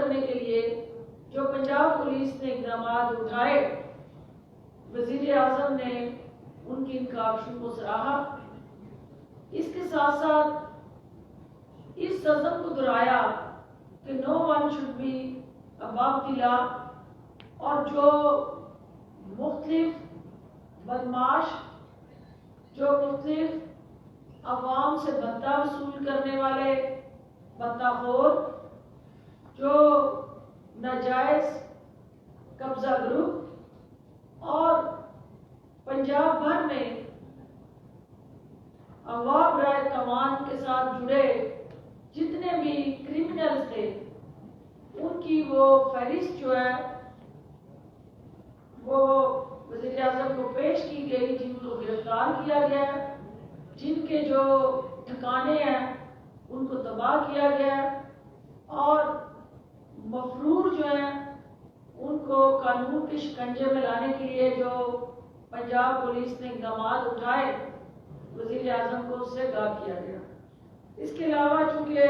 کرنے کے لیے جو پنجاب پولیس نے اقدامات اٹھائے، وزیر اعظم نے ان کی ان کاوشوں کو سراہا۔ اس کے ساتھ ساتھ اس عزم کو دہرایا کہ نو ون شوڈ بی ابو دی لا، اور جو مختلف بدماش، جو مختلف عوام سے بھتہ وصول کرنے والے بھتہ خور، جو ناجائز قبضہ گروپ اور پنجاب بھر میں اغوا برائے تاوان کے ساتھ جڑے جتنے بھی کرمنلز تھے، ان کی وہ فہرست جو ہے وہ وزیر اعظم کو پیش کی گئی، جن کو گرفتار کیا گیا، جن کے جو ٹھکانے ہیں ان کو تباہ کیا گیا، اور مفرور جو ہیں ان کو قانون کے شکنجے میں لانے کے لیے جو پنجاب پولیس نے اقدامات اٹھائے، وزیر اعظم کو اس سے آگاہ کیا گیا۔ اس کے علاوہ چونکہ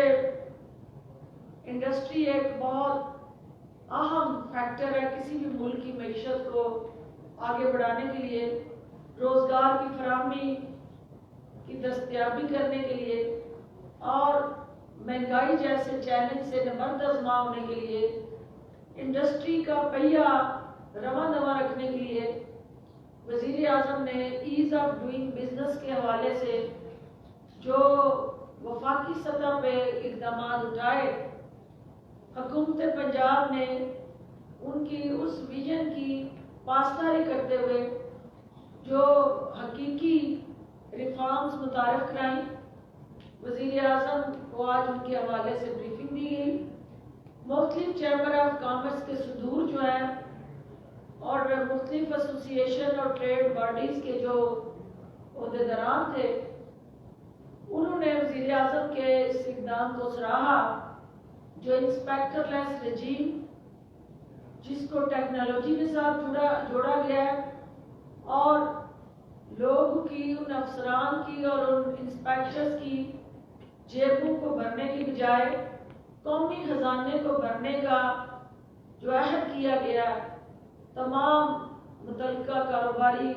انڈسٹری ایک بہت اہم فیکٹر ہے کسی بھی ملک کی معیشت کو آگے بڑھانے کے لیے، روزگار کی فراہمی کی دستیابی کرنے کے لیے اور مہنگائی جیسے چیلنج سے نبرد آزما ہونے کے لیے، انڈسٹری کا پہیہ رواں دواں رکھنے کے لیے وزیر اعظم نے ایز آف ڈوئنگ بزنس کے حوالے سے جو وفاقی سطح پہ اقدامات اٹھائے، حکومت پنجاب نے ان کی اس ویژن کی پاسداری کرتے ہوئے جو حقیقی ریفارمز متعارف کرائیں۔ وزیر اعظم کو آج ان کے حوالے سے بریفنگ دی گئی۔ مختلف چیمبر آف کامرس کے صدور جو ہیں اور مختلف ایسوسی ایشن اور ٹریڈ باڈیز کے جو عہدیداران تھے، انہوں نے وزیر اعظم کے اس اقدام کو سراہا، جو انسپیکٹر لیس رجیم جس کو ٹیکنالوجی کے ساتھ جوڑا گیا ہے، اور لوگوں کی، ان افسران کی اور ان انسپیکٹرز کی جیبوں کو بھرنے کی بجائے قومی خزانے کو بھرنے کا جو عہد کیا گیا، تمام متعلقہ کاروباری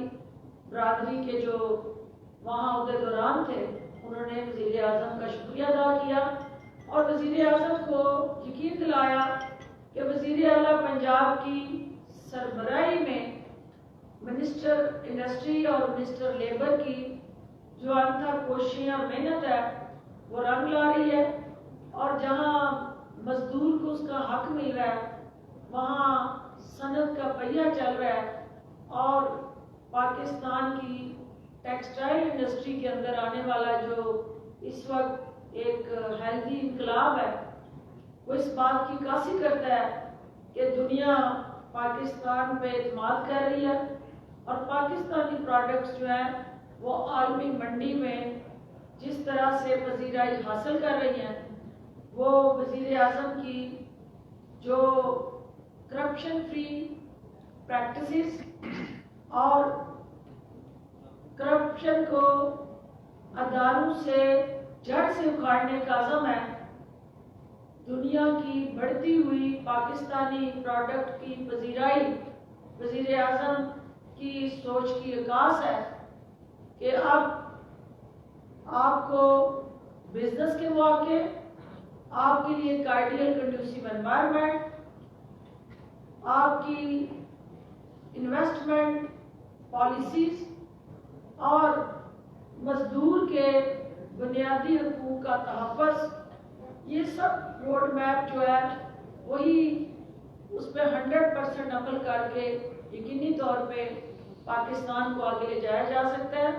برادری کے جو وہاں عہدیداران تھے، انہوں نے وزیر اعظم کا شکریہ ادا کیا اور وزیر اعظم کو یقین دلایا کہ وزیر اعلیٰ پنجاب کی سربراہی میں منسٹر انڈسٹری اور منسٹر لیبر کی جو انتھا کوششیں اور محنت ہے وہ رنگ لا رہی ہے، اور جہاں مزدور کو اس کا حق مل رہا ہے، وہاں صنعت کا پہیہ چل رہا ہے، اور پاکستان کی ٹیکسٹائل انڈسٹری کے اندر آنے والا جو اس وقت ایک ہیلدی انقلاب ہے، وہ اس بات کی عکاسی کرتا ہے کہ دنیا پاکستان پہ اعتماد کر رہی ہے، اور پاکستانی پروڈکٹس جو ہیں وہ عالمی منڈی میں جس طرح سے پذیرائی حاصل کر رہی ہیں، وہ وزیر اعظم کی جو کرپشن فری پریکٹسز اور کرپشن کو اداروں سے جڑ سے اکھاڑنے کا عزم ہے، دنیا کی بڑھتی ہوئی پاکستانی پروڈکٹ کی پذیرائی وزیر اعظم کی سوچ کی عکاس ہے کہ اب آپ کو بزنس کے مواقع، آپ کے لیے ایک آئیڈیل کنڈیوسیو انوائرمنٹ، آپ کی انویسٹمنٹ پالیسیز اور مزدور کے بنیادی حقوق کا تحفظ، یہ سب روڈ میپ جو ہے وہی اس پہ 100% عمل کر کے یقینی طور پہ پاکستان کو آگے لے جایا جا سکتا ہے،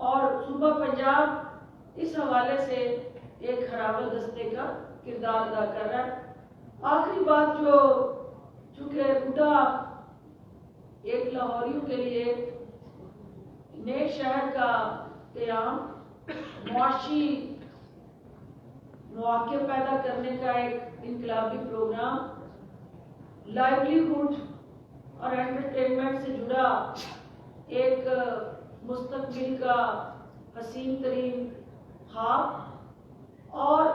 اور صوبہ پنجاب اس حوالے سے ایک خراول دستے کا کردار ادا کر رہا ہے۔ آخری بات جو چونکہ بوڈھا ایک لاہوریوں کے لیے نئے شہر کا قیام، معاشی مواقع پیدا کرنے کا ایک انقلابی پروگرام، لائیولیہوڈ اور انٹرٹینمنٹ سے جڑا ایک مستقبل کا حسین ترین خواب، اور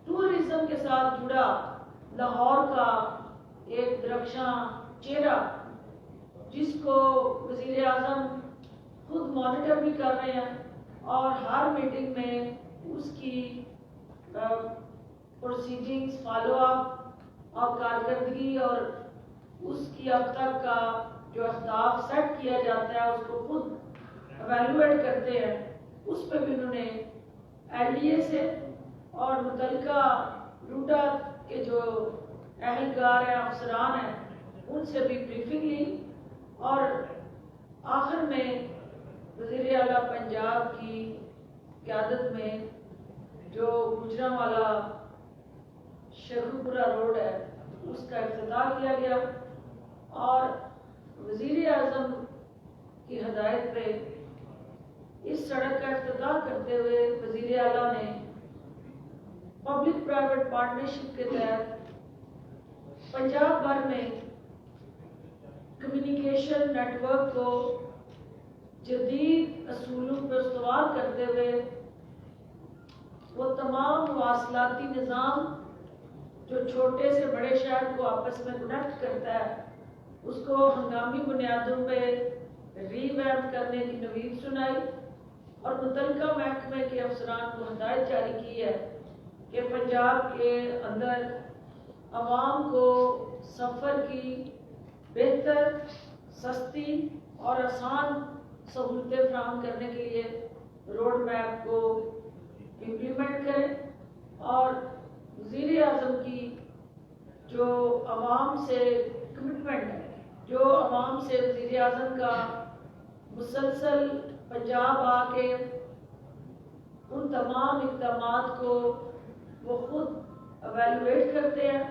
ٹورزم کے ساتھ جڑا لاہور کا ایک درخشاں چہرہ جس کو وزیر اعظم خود مانیٹر بھی کر رہے ہیں اور ہر میٹنگ میں اس کی پروسیڈنگز فالو اپ اور کارکردگی اور اس کی اب تک کا جو اہداف سیٹ کیا جاتا ہے اس کو خود ایویلویٹ کرتے ہیں. اس پہ بھی انہوں نے ایل ڈی اے سے اور متعلقہ روٹا کے جو اہلکار ہیں افسران ہیں ان سے بھی بریفنگ لی اور آخر میں وزیر اعلیٰ پنجاب کی قیادت میں جو گوجرانوالہ شیخوپورہ روڈ ہے اس کا افتتاح کیا گیا اور وزیر اعظم کی ہدایت پہ اس سڑک کا افتتاح کرتے ہوئے وزیر اعلیٰ نے پبلک پرائیویٹ پارٹنرشپ کے تحت پنجاب بھر میں کمیونیکیشن نیٹ ورک کو جدید اصولوں پر استوار کرتے ہوئے وہ تمام مواصلاتی نظام جو چھوٹے سے بڑے شہر کو آپس میں کنیکٹ کرتا ہے اس کو ہنگامی بنیادوں پہ ری ویمپ کرنے کی نوید سنائی اور متعلقہ محکمے کے افسران کو ہدایت جاری کی ہے کہ پنجاب کے اندر عوام کو سفر کی بہتر، سستی اور آسان سہولتیں فراہم کرنے کے لیے روڈ میپ کو امپلیمنٹ کریں اور وزیر اعظم کی جو عوام سے کمٹمنٹ ہے، جو عوام سے وزیر اعظم کا مسلسل پنجاب آ کے ان تمام اقدامات کو وہ خود ایویلویٹ کرتے ہیں،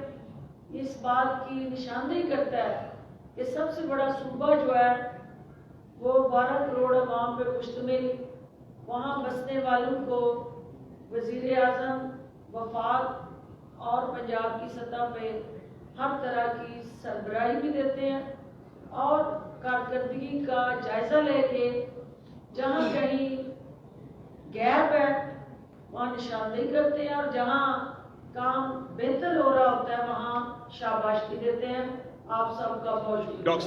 اس بات کی نشاندہی کرتا ہے کہ سب سے بڑا صوبہ جو ہے وہ 12 کروڑ عوام پہ مشتمل، وہاں بسنے والوں کو وزیر اعظم وفاق اور پنجاب کی سطح پہ ہر طرح کی سربراہی بھی دیتے ہیں اور کارکردگی کا جائزہ لے کے جہاں کہیں گیپ ہے وہاں نشاندہی کرتے ہیں اور جہاں کام بہتر ہو رہا ہوتا ہے وہاں شاباشی دیتے ہیں. آپ سب کا بہت شکریہ. ڈاکٹر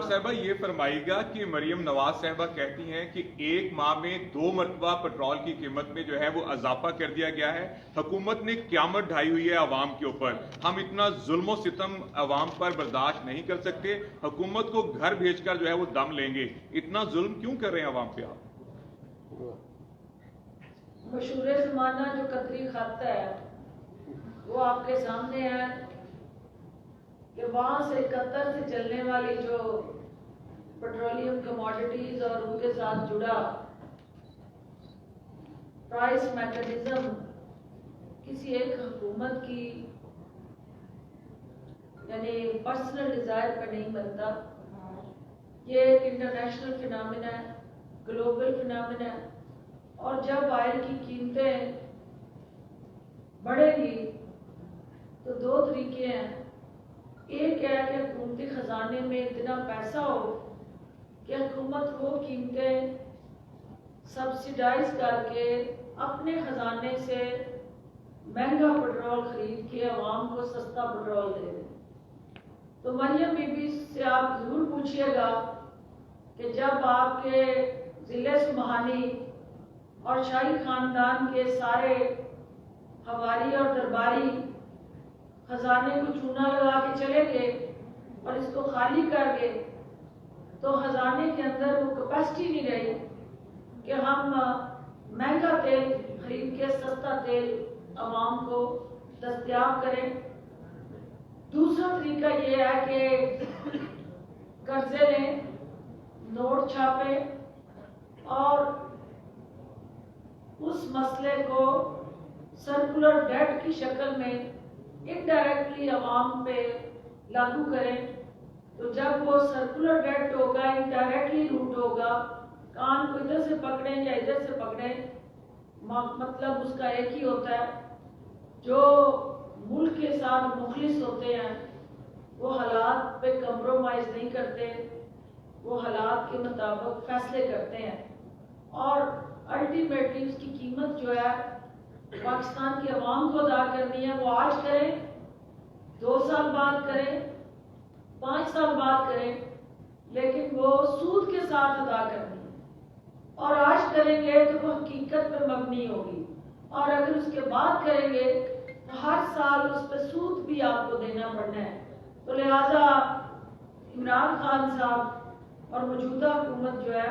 صاحبہ یہ فرمائے گا کہ مریم نواز صاحبہ کہتی ہیں کہ 1 ماہ میں 2 مرتبہ پیٹرول کی قیمت میں جو ہے وہ اضافہ کر دیا گیا ہے. حکومت نے قیامت ڈھائی ہوئی ہے عوام کے اوپر. ہم اتنا ظلم و ستم عوام پر برداشت نہیں کر سکتے. حکومت کو گھر بھیج کر جو ہے وہ دم لیں گے. اتنا ظلم کیوں کر رہے ہیں عوام پہ آپ؟ مشہور زمانہ جو قطری خط ہے وہ آپ کے سامنے ہے کہ وہاں سے قطر سے چلنے والی جو پیٹرولیم کموڈیٹیز اور ان کے ساتھ جڑا پرائس میکانزم کسی ایک حکومت کی یعنی پرسنل ڈیزائر پر نہیں بنتا. یہ ایک انٹرنیشنل فینامنا ہے، گلوبل فینامنا ہے اور جب آئل کی قیمتیں بڑھیں گی تو 2 طریقے ہیں. ایک ہے کہ حکومتی خزانے میں اتنا پیسہ ہو کہ حکومت وہ قیمتیں سبسیڈائز کر کے اپنے خزانے سے مہنگا پیٹرول خرید کے عوام کو سستا پیٹرول دے دے. تو مریم بی بی سے آپ ضرور پوچھئے گا کہ جب آپ کے ضلع سمہانی اور شاہی خاندان کے سارے حواری اور درباری خزانے کو چونا لگا کے چلے گئے اور اس کو خالی کر گئے تو خزانے کے اندر وہ کیپیسٹی نہیں رہی کہ ہم مہنگا تیل خرید کے سستا تیل عوام کو دستیاب کریں. دوسرا طریقہ یہ ہے کہ قرضے لیں، نوٹ چھاپیں اور اس مسئلے کو سرکولر ڈیٹ کی شکل میں انڈائریکٹلی عوام پہ لاگو کریں. تو جب وہ سرکولر ڈیٹ ہوگا، انڈائریکٹلی روٹ ہوگا، کان کو ادھر سے پکڑیں یا ادھر سے پکڑیں، مطلب اس کا ایک ہی ہوتا ہے. جو ملک کے ساتھ مخلص ہوتے ہیں وہ حالات پہ کمپرومائز نہیں کرتے، وہ حالات کے مطابق فیصلے کرتے ہیں اور الٹیمیٹلی اس کی قیمت جو ہے पाकिस्तान की आवाम को अदा करनी है, वो आज करें, 2 साल बाद करें, 5 साल बाद करें, लेकिन वो सूद के साथ अदा करनी है। और आज करेंगे तो वो हकीकत पर मबनी होगी, और अगर उसके बाद करेंगे तो हर साल उस पर सूद भी आपको देना पड़ना है। तो लिहाजा इमरान खान साहब और मौजूदा हुकूमत जो है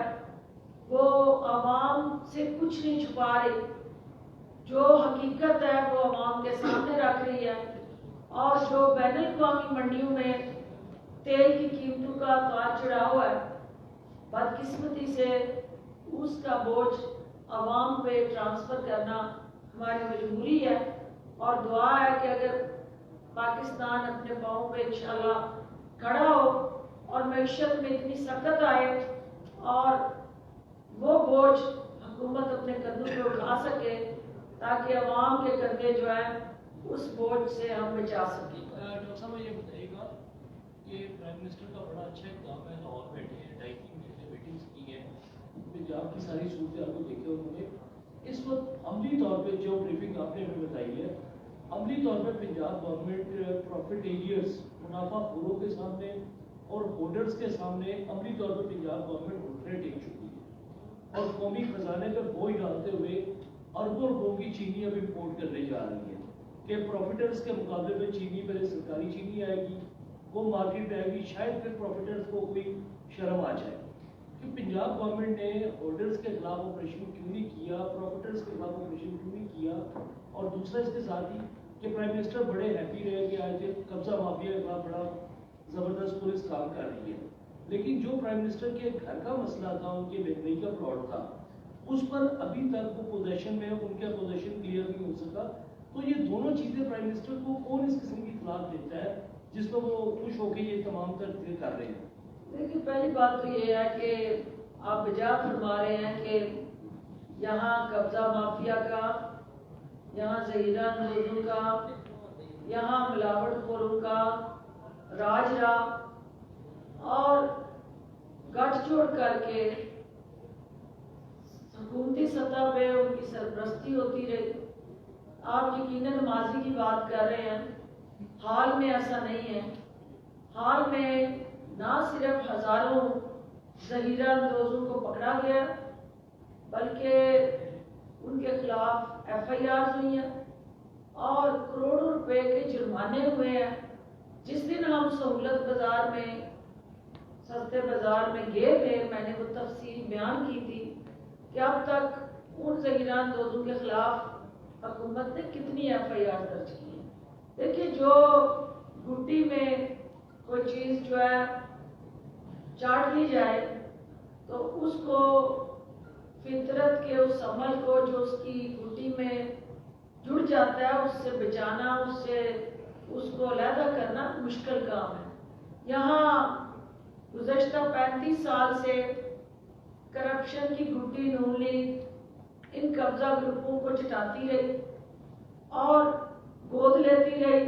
वो आवाम से कुछ नहीं छुपा रही, जो हकीकत है वो आवाम के सामने रख रही है। और जो बैनुल-अक़वामी मंडियों में तेल की कीमतों का उतार चढ़ाव है, बदकिस्मती से उसका बोझ आवाम पे ट्रांसफर करना हमारी मजबूरी है। और दुआ है कि अगर पाकिस्तान अपने पाँव पे इंशाल्लाह खड़ा हो और मईशत में इतनी सकत आए और वो बोझ हुकूमत अपने कंधों पे उठा सके, ताकि अवाम के कंधे जो है उस बोझ से हम बचा सकें। डॉक्टर साहब ये बताइएगा कि प्राइम मिनिस्टर का बड़ा अच्छा इक़दाम है, लाहौर बैठे हैं, 2.5-3 घंटे मीटिंग्स की हैं, पंजाब की सारी सूरत को देखे उन्होंने। इस वक्त अमली तौर पे जो ब्रीफिंग आपने हमें बताई है, अमली तौर पे पंजाब गवर्नमेंट प्रॉफिटेरियर्स मुनाफाखोरों के सामने और होल्डर्स के सामने अमली तौर पर पंजाब गवर्नमेंट घुटने टेक चुकी है और कौमी खजाने पर बोझ डालते हुए अरबों रुपयों की चीनी अब इम्पोर्ट करने जा रही है कि प्रॉफिटर्स के मुकाबले में चीनी पहले सरकारी चीनी आएगी, वो मार्केट में आएगी, शायद फिर प्रॉफिटर्स को कोई शर्म आ जाए कि पंजाब गवर्नमेंट ने होल्डर्स के खिलाफ ऑपरेशन क्यों नहीं किया, प्रॉफिटर्स के खिलाफ ऑपरेशन क्यों नहीं किया। और दूसरा इसके साथ ही कि प्राइम मिनिस्टर बड़े हैप्पी रहे कि आज कब्जा माफिया के खिलाफ बड़ा जबरदस्त पुलिस काम कर रही है, लेकिन जो प्राइम मिनिस्टर के घर का मसला था, उनके बेहतरी का प्लॉट था, उस पर अभी तक वो पोजीशन में, उनका पोजीशन क्लियर नहीं हो सका। तो ये दोनों चीजें प्राइम मिनिस्टर को कौन इस किस्म की खिलाफ देता है जिस पर वो खुश होकर ये तमाम तरह कर रहे हैं? देखिए, पहली बात तो ये है कि आप बजा फरमा रहे हैं कि यहाँ कब्जा माफिया का, यहाँ जहीरा अंदोजों का, यहाँ मिलावटखोरों का राज रहा और गठजोड़ करके हुकूमती सतह पे उनकी सरपरस्ती होती रही। आप यकीनन माजी की बात कर रहे हैं, हाल में ऐसा नहीं है। हाल में ना सिर्फ हजारों जहीरा अंदोजों को पकड़ा गया, बल्कि उनके खिलाफ FIR हुई हैं और करोड़ों रुपए के जुर्माने हुए हैं। जिस दिन हम सहूलत बाजार में, सस्ते बाजार में गए थे, मैंने वो तफसील बयान की थी कि अब तक उन जहीरा अंदोजों के खिलाफ हुकूमत ने कितनी FIR दर्ज की है। देखिए, जो गुट्टी में कोई चीज़ जो है चाट ली जाए तो उसको फितरत के उस अमल को जो उसकी गुट्टी में जुड़ जाता है उससे बचाना, उससे उसको अलहदा करना मुश्किल काम है। यहाँ गुज़श्ता 35 साल से करप्शन की गुट्टी नून लीग इन कब्जा ग्रुपों को चटाती रही और गोद लेती रही,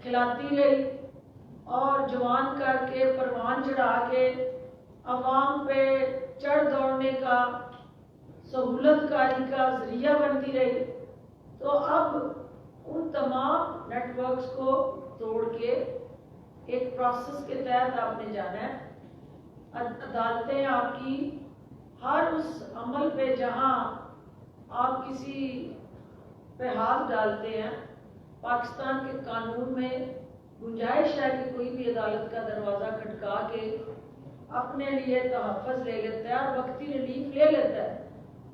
खिलाती रही और जवान करके परवान चढ़ा के अवाम पे चढ़ दौड़ने का, सहूलतकारी का जरिया बनती रही। तो अब उन तमाम नेटवर्क्स को तोड़ के एक प्रोसेस के तहत आपने जाना है। अदालतें आपकी हर उस अमल पे जहां आप किसी पे हाथ डालते हैं, पाकिस्तान के कानून में गुंजाइश है कि कोई भी अदालत का दरवाज़ा खटका के अपने लिए तहफ़्फ़ुज़ ले लेता है और वक्ती रिलीफ ले लेता है।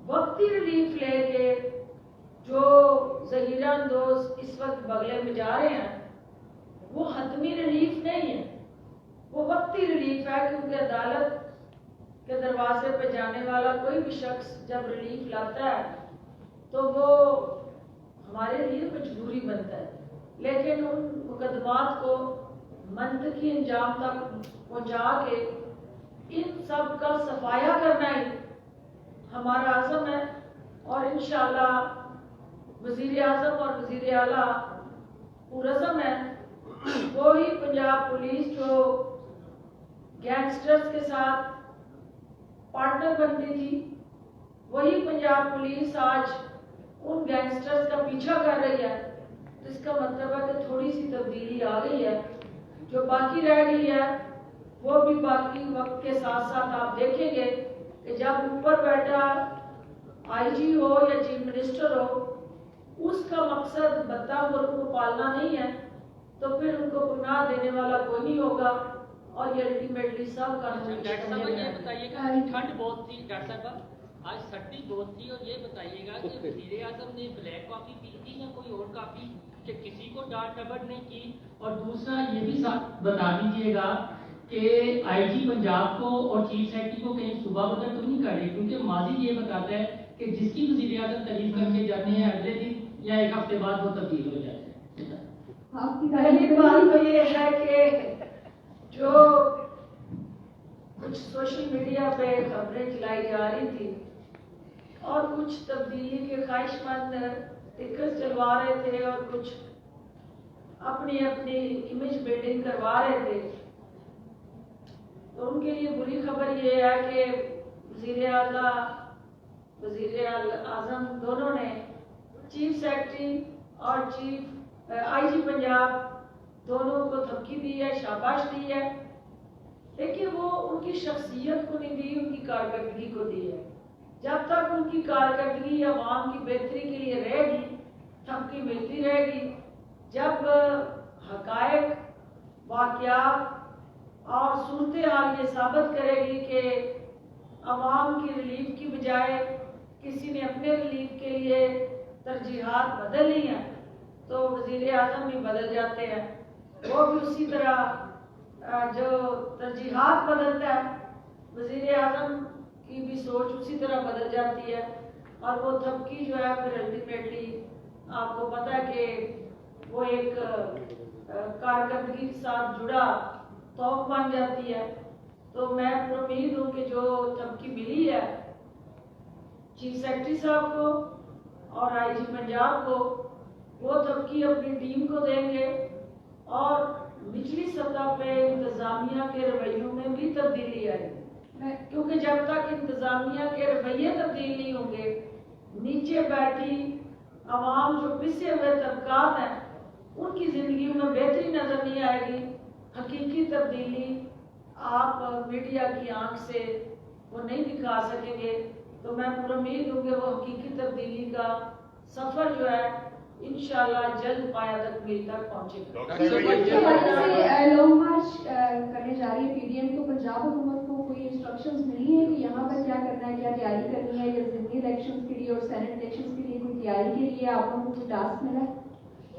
वक्ती रिलीफ लेके जो जहीरा अंदोज इस वक्त बगले में जा रहे हैं वो हतमी रिलीफ नहीं है, वो वक्ती रिलीफ है, क्योंकि अदालत के दरवाजे पे जाने वाला कोई भी शख्स जब रिलीफ लाता है तो वो हमारे लिए मजबूरी बनता है। लेकिन उन मुकदमात को मंतकी अंजाम तक पहुंचा के इन सब का सफाया करना ही हमारा आज़म है। और इंशाअल्लाह वज़ीर आज़म और वज़ीर आला पुरज़म है, वो ही पंजाब पुलिस जो गैंगस्टर्स के साथ पार्टनर बनती थी, वही पंजाब पुलिस आज उन गैंगस्टर्स का पीछा कर रही है, तो इसका मतलब है कि थोड़ी सी तब्दीली आ गई है। जो बाकी रह गई है वो भी बाकी वक्त के साथ साथ आप देखेंगे कि जब ऊपर बैठा आईजी हो या चीफ मिनिस्टर हो, उसका मकसद बद्दा मुल्क को पालना नहीं है, तो फिर उनको पनाह देने वाला कोई नहीं होगा और ये अल्टीमेटली सब कानून। डॉक्टर साहब ये बताइएगा, ठंड बहुत थी डॉक्टर साहब, आज सर्दी बहुत थी, और ये बताइएगा कि वज़ीर आज़म ने ब्लैक कॉफी पी थी या कोई और कॉफी, कि किसी को डांट डपट नहीं की? और दूसरा ये भी साथ बता दीजिएगा कि आईजी पंजाब को और चीफ सेक्रेटरी को कहीं सुबह बदल तो नहीं कर रही, क्योंकि माजी ये बताता है कि जिसकी वज़ीर आज़म तारीफ करके जाते हैं अगले दिन या एक हफ्ते बाद वो तब्दील हो जाते हैं। आपकी पहली बात तो ये है कि जो कुछ सोशल मीडिया पे खबरें चलाई जा रही थी और कुछ तब्दीली के ख्वाहिशमंद टिकर्स चलवा रहे थे और कुछ अपनी अपनी इमेज बिल्डिंग करवा रहे थे, तो उनके लिए बुरी खबर ये है कि वज़ीर आज़म दोनों ने चीफ सेक्रेटरी और चीफ आईजी पंजाब दोनों को धमकी दी है, शाबाश दी है, लेकिन वो उनकी शख्सियत को नहीं दी, उनकी कारकर्दगी को दी है। जब तक उनकी कारकर्दगी अवाम की बेहतरी के लिए रहेगी, धमकी मिलती रहेगी। जब हकायक, वाक़यात और सूरत हाल ये साबित करेगी कि अवाम की रिलीफ की बजाय किसी ने अपने रिलीफ के लिए तरजीहात बदल ली हैं, तो वज़ीर आज़म भी बदल जाते हैं। वो भी उसी तरह जो तरजीहात बदलता है, वज़ीर आज़म की भी सोच उसी तरह बदल जाती है, और वो धमकी जो है फिर अल्टीमेटली आपको पता है कि वो एक कारकर्दगी के साथ जुड़ा तौक बन जाती है। तो मैं उम्मीद हूँ कि जो धमकी मिली है चीफ सेक्रेटरी साहब को और आईजी पंजाब को, वो धमकी अपनी टीम को देंगे और निचली सतह पे इंतजामिया के रवैयों में भी तब्दीली आएगी, क्योंकि जब तक इंतजामिया के रवैये तब्दील नहीं होंगे, नीचे बैठी आवाम जो पिसे हुए तबकात हैं उनकी जिंदगी में बेहतरी नजर नहीं आएगी। हकीकी तब्दीली आप मीडिया की आंख से वो नहीं दिखा सकेंगे। तो मैं पूरी उम्मीद हूँ कि वो हकीकी तब्दीली का सफर जो है इंशाल्लाह जल्द पाया तक मिल तक पहुंचेगा। लॉन्ग मार्च करने जा रही है पीडीएम, तो पंजाब हुकूमत को कोई इंस्ट्रक्शंस मिली है कि यहाँ पर क्या करना है, क्या तैयारी करनी है, या ज़िमनी इलेक्शंस के लिए और सेनेट इलेक्शंस के लिए कोई तैयारी के लिए आप लोगों को कोई टास्क मिला है?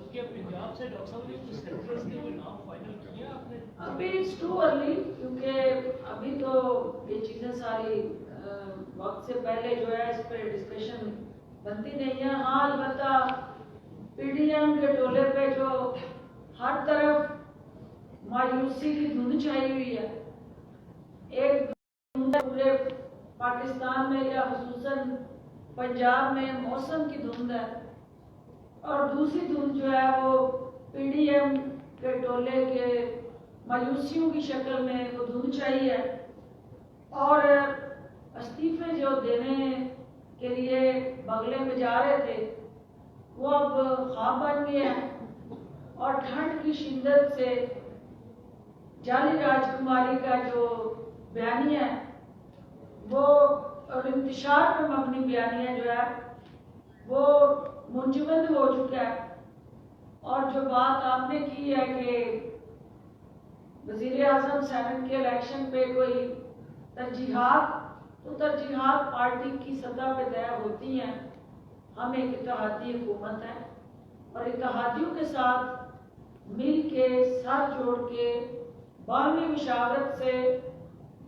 उसके पंजाब से डॉक्टर साहब ने कुछ सेक्टर्स के कोई नाम फाइनल किया आपने? अभी इट्स टू अर्ली, क्योंकि अभी तो ये चीजें सारी वक्त से पहले जो है इस पर डिस्कशन बनती नहीं है। हाँ, अलबत्ता पीडीएम के टोले पे जो हर तरफ मायूसी की धुंध छाई हुई है, एक धुंध पूरे पाकिस्तान में या खुसूसन पंजाब में मौसम की धुंध है, और दूसरी धुंध जो है वो पीडीएम के टोले के मायूसियों की शक्ल में वो धुंध छाई है। और इस्तीफे जो देने के लिए बगले में जा रहे थे वो अब ख्वाब बन गए हैं, और ठंड की शिद्दत से जाली राजकुमारी का जो बयानिया है वो और इंतशार पर मबनी बयानिया जो है वो मुंजमद हो चुका है। और जो बात आपने की है कि वज़ीर आज़म सेनेट के इलेक्शन पे कोई तरजीहात, तो तरजीहात पार्टी की सतह पे तय होती हैं। हम एक इत्तेहादी हुकूमत है और इत्तेहादियों के साथ मिल के साथ जोड़ के बाहमी मुशावरत से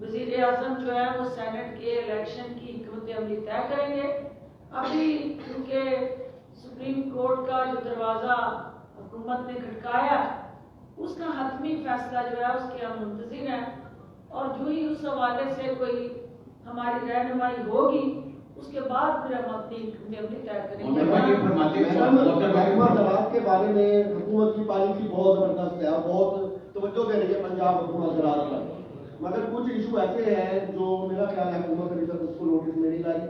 वज़ीर आज़म जो है वो सेनेट के इलेक्शन की हिकमत अमली तय करेंगे। अभी क्योंकि सुप्रीम कोर्ट का जो दरवाज़ा हुकूमत ने खटकाया उसका हतमी फैसला जो है उसके हम मुंतज़िर हैं, और जो ही उस हवाले से कोई हमारी रहनुमाई होगी उसके बाद फिर हम अपनी अमली तय करेंगे। के बारे में हुकूमत की पॉलिसी बहुत जबरदस्त है, बहुत तवज्जो दे रही है पंजाब हुकूमत ज़राअत पर, मगर कुछ इशू ऐसे हैं जो मेरा ख्याल है हुकूमत अभी तक उसको नोटिस में नहीं लाई।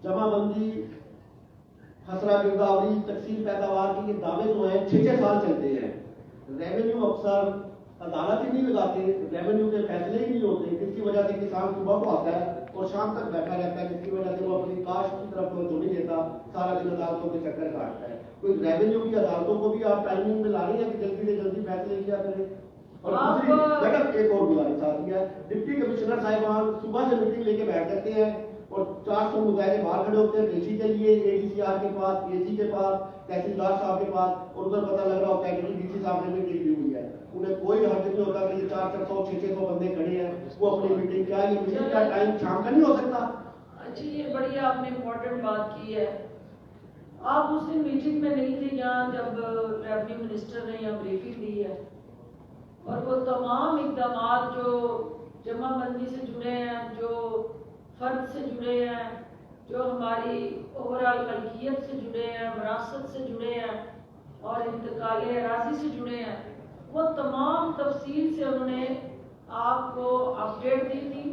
जमाबंदी खसरा गिरदावरी तकसीम पैदावार की ये दावे जो हैं 6-6 साल चलते हैं। रेवेन्यू अफसर अदालत ही नहीं लगाते, रेवेन्यू के फैसले ही नहीं होते, जिसकी वजह से किसान सुबह को आता है और शाम तक बैठा रहता है, जिसकी वजह से वो अपनी काश की तरफ तो नहीं देता, सारा दिन अदालतों के चक्कर काटता है। कोई रेवेन्यू की अदालतों को भी आप टाइमिंग में ला रही है कि जल्दी से जल्दी फैसले किया करें। और दूसरी मैडम एक और गुजारिश आती है, डिप्टी कमिश्नर साहिबान सुबह से मीटिंग लेके बैठ जाते हैं और 400 मुजाहिदे बाहर खड़े होते हैं पेशी के लिए, ADCR के पास, AG के पास, तहसीलदार साहब के पास, और उधर पता लग रहा होता है कि DC साहब ने मीटिंग ली हुई है। उन्हें कोई हर्ज नहीं होता कि 400, 600 बंदे खड़े हैं, वो अपनी मीटिंग क्या, ये मीटिंग का टाइम शाम का नहीं हो सकता? अच्छी, ये बड़ी आपने इम्पोर्टेंट बात की है। आप उस दिन मीटिंग में नहीं थे यहाँ जब रेवेन्यू मिनिस्टर ने यहाँ ब्रीफिंग दी है, और वो तमाम इकदाम जो जमाबंदी से जुड़े हैं, जो फर्द से जुड़े हैं, जो हमारी ओवरऑल मलकियत से जुड़े हैं, विरासत से जुड़े हैं और इंतकाल अराजी से जुड़े हैं, वो तमाम तफसील से उन्होंने आपको अपडेट दी थी।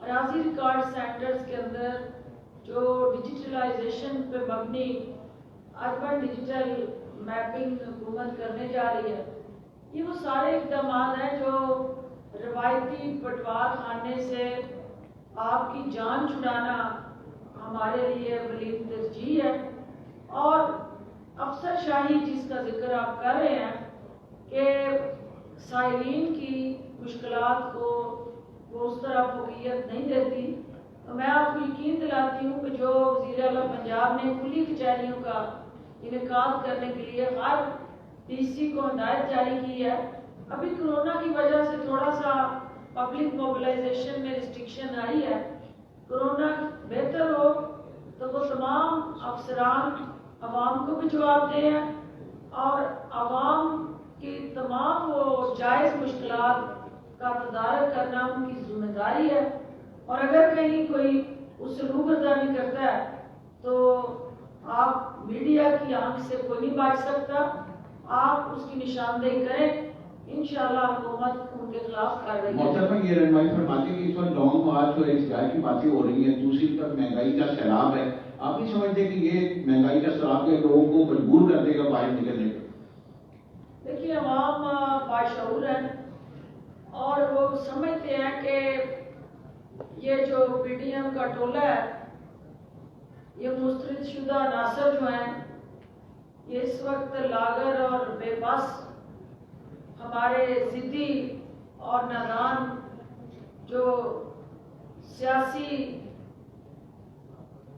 अराजी रिकॉर्ड सेंटर्स के अंदर जो डिजिटलाइजेशन पे मबनी अर्बन डिजिटल मैपिंग हुकूमत करने जा रही है, ये वो सारे इकदाम हैं जो रवायती पटवार खाने से आपकी जान छुड़ाना हमारे लिए बलीद तरजीह है। और अफसरशाही जिसका जिक्र आप कर रहे हैं कि साइलिन की मुश्किलात को वो उस तरह फोकियत नहीं देती, तो मैं आपको यकीन दिलाती हूँ कि जो वज़ीर आला पंजाब ने खुली कचहरियों का इनेकाद करने के लिए हर DC को हिदायत जारी की है। अभी कोरोना की वजह से थोड़ा सा पब्लिक मोबिलाइजेशन में रिस्ट्रिक्शन आई है, कोरोना बेहतर हो तो वो तमाम अफसरान अवाम को भी जवाब दें और अवाम की तमाम वो जायज़ मुश्किलात का तदारक करना उनकी जिम्मेदारी है। और अगर कहीं कोई उससे रूबरदारी करता है तो आप मीडिया की आंख से कोई नहीं बच सकता, आप उसकी निशानदेही करें, इंशाल्लाह हुकूमत उनके खिलाफ कार्रवाई करेगी। ये रहनुमाई फरमाते हैं कि इस वक्त लॉन्ग मार्च और इस्तेमाल की बातें हो रही हैं, दूसरी तरफ महंगाई का सैलाब है, आप नहीं समझते कि ये महंगाई का सैलाब के लोगों को मजबूर कर देगा बाहर निकलने पर? देखिए, अवाम बाशऊर है और वो समझते हैं कि ये जो PDM का टोला है, ये मुस्तरद शुदा नासर जो हैं, ये इस वक्त लागर और बेबस हमारे ज़िद्दी और नादान जो सियासी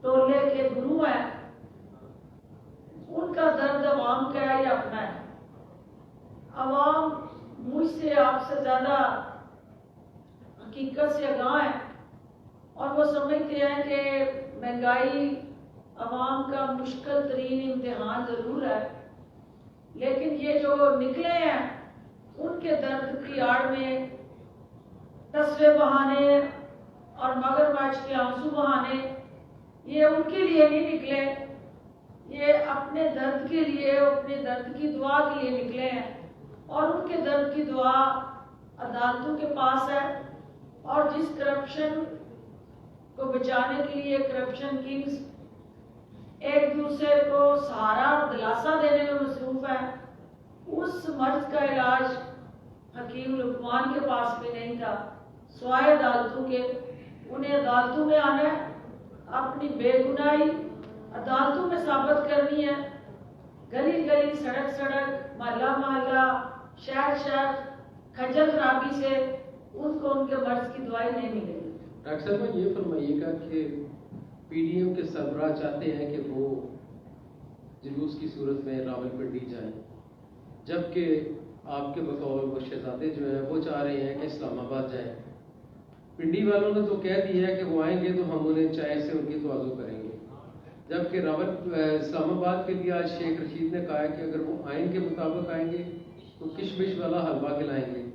टोले के गुरु हैं, उनका दर्द अवाम का है या अपना है। अवाम मुझसे आपसे ज़्यादा हकीकत से आगाह है और वो समझते हैं कि महंगाई अवाम का मुश्किल तरीन इम्तिहान ज़रूर है, लेकिन ये जो निकले हैं उनके दर्द की आड़ में तस्वे बहाने और मगरमच्छ के आंसू बहाने, ये उनके लिए नहीं निकले, ये अपने दर्द के लिए, अपने दर्द की दुआ के लिए निकले हैं। और उनके दर्द की दुआ अदालतों के पास है और जिस करप्शन को बचाने के लिए करप्शन किंग्स एक दूसरे को सहारा और दिलासा देने में मसरूफ है, उस मर्ज का इलाज हकीम लुकमान के पास भी नहीं था स्वाय अदालतों के। उन्हें अदालतों में आना है, अपनी बेगुनाही अदालतों में साबित करनी है। गली गली, सड़क सड़क, मोहल्ला मोहल्ला, शहर शहर खज्जल खराबी से उनको उनके मर्ज की दवाई नहीं मिलेगी। डॉक्टर साहब, ये फरमाइएगा कि PDM के सरबराह चाहते हैं कि वो जुलूस की सूरत में रावलपिंडी जाएं, जबकि आपके बतौर वो शहजादे जो हैं वो चाह रहे हैं कि इस्लामाबाद जाएं। पिंडी वालों ने तो कह दिया है कि वो आएंगे तो हम उन्हें चाय से उनकी तवाज़ो करेंगे, जबकि इस्लामाबाद के लिए आज शेख रशीद ने कहा है कि अगर वो आइन के मुताबिक आएंगे तो किशमिश वाला हलवा खिलाएंगे,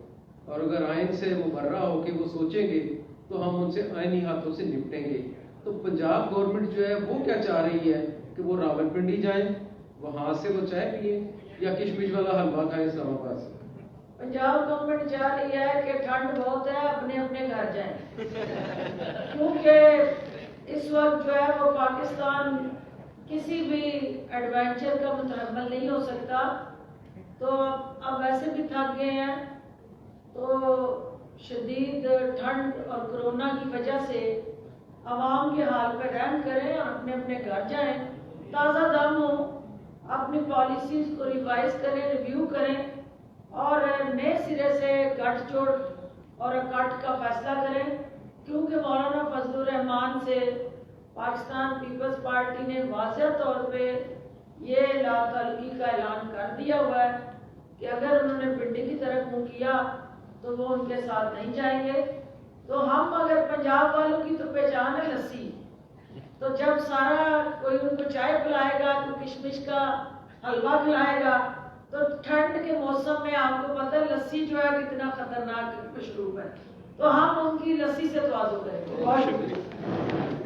और अगर आइन से मुबर्रा होकर वो सोचेंगे तो हम उनसे आइनी हाथों से निपटेंगे। तो पंजाब गवर्नमेंट जो है वो क्या चाह रही है कि वो रावलपिंडी जाएं, वहाँ से वो चाय पिए या किशमिश वाला हलवा खाएं इस्लामाबाद से? पंजाब गवर्नमेंट चाह रही है कि ठंड बहुत है, अपने अपने घर जाएं, क्योंकि इस वक्त जो है वो पाकिस्तान किसी भी एडवेंचर का मुतहम्मल नहीं हो सकता। तो अब वैसे भी थक गए हैं, तो शदीद ठंड और कोरोना की वजह से आवाम के हाल पर रहम करें और अपने अपने घर जाएं, ताज़ा दम हो, अपनी पॉलिसीज़ को रिवाइज करें, रिव्यू करें और नए सिरे से गठजोड़ और इकट्ठ का फैसला करें। क्योंकि मौलाना फजलुर रहमान से पाकिस्तान पीपल्स पार्टी ने वाज़ेह तौर पे ये लातल्लुकी का ऐलान कर दिया हुआ है कि अगर उन्होंने पिंडी की तरफ मुँह किया तो वो उनके साथ नहीं जाएंगे। तो हम अगर पंजाब वालों की तो पहचान है लस्सी, तो जब सारा कोई उनको चाय पिलाएगा, कोई किशमिश का हलवा खिलाएगा, तो ठंड के मौसम में आपको पता है लस्सी जो है कितना खतरनाक मशरूब है, तो हम उनकी लस्सी से तवाज़ु करेंगे। बहुत शुक्रिया।